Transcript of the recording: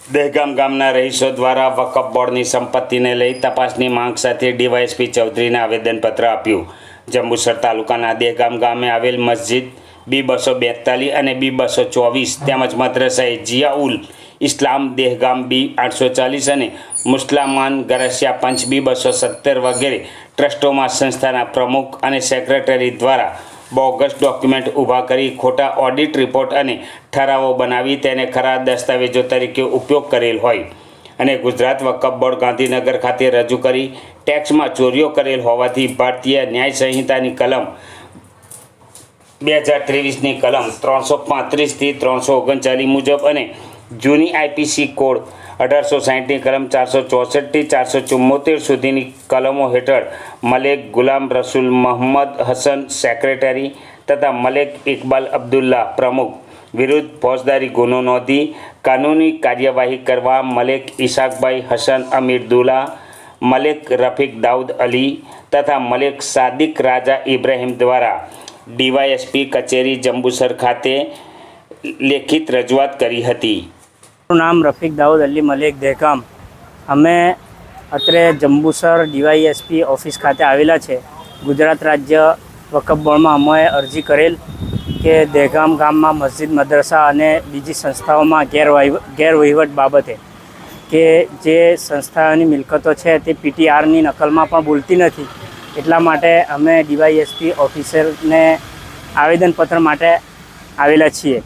દહેગામ ગામના રહીશો દ્વારા વકફ બોર્ડની સંપત્તિને લઈ તપાસની માંગ સાથે ડીવાયએસપી ચૌધરીને આવેદનપત્ર આપ્યું. જંબુસર તાલુકાના દહેગામ ગામે આવેલ મસ્જિદ B242 અને B224 તેમજ મદ્રસાએ જિયાઉલ ઇસ્લામ દહેગામ B840 અને મુસ્લમાન ગરસિયા પંચ B217 વગેરે ટ્રસ્ટોમાં સંસ્થાના પ્રમુખ અને સેક્રેટરી દ્વારા બોગસ ડોક્યુમેન્ટ ઊભા કરી ખોટા ઓડિટ રિપોર્ટ અને ઠરાવો બનાવી તેને ખરા દસ્તાવેજો તરીકે ઉપયોગ કરેલ હોય અને ગુજરાત વકફ બોર્ડ ગાંધીનગર ખાતે રજૂ કરી ટેક્સમાં ચોરીઓ કરેલ હોવાથી ભારતીય ન્યાય સંહિતાની કલમ 2023ની કલમ 335થી 339 મુજબ અને જૂની આઈપીસી કોડ 1860ની કલમ 464થી 474 સુધીની કલમો હેઠળ મલેક ગુલામ રસૂલ મોહમ્મદ હસન સેક્રેટરી તથા મલેક ઇકબાલ અબ્દુલ્લા પ્રમુખ વિરુદ્ધ ફોજદારી ગુનો નોંધી કાનૂની કાર્યવાહી કરવા મલેક ઇસાકભાઈ હસન અમીરદુલ્લા, મલેક રફીક દાઉદ અલી તથા મલેક સાદિક રાજા ઇબ્રાહિમ દ્વારા ડીવાયએસપી કચેરી જંબુસર ખાતે લેખિત રજૂઆત કરી હતી. મારું નામ રફીક દાઉદ અલી મલેક દહેગામ. અમે અત્રે જંબુસર ડીવાયએસપી ઓફિસ ખાતે આવેલા છે. ગુજરાત રાજ્ય વકફ બોર્ડમાં અમે અરજી કરેલ કે દહેગામ ગામમાં મસ્જિદ, મદ્રસા અને બીજી સંસ્થાઓમાં ગેરવહીવટ બાબતે કે જે સંસ્થાઓની મિલકતો છે તે PTRની નકલમાં પણ બોલતી નથી. એટલા માટે અમે ડીવાયએસપી ઓફિસરને આવેદનપત્ર માટે આવેલા છીએ.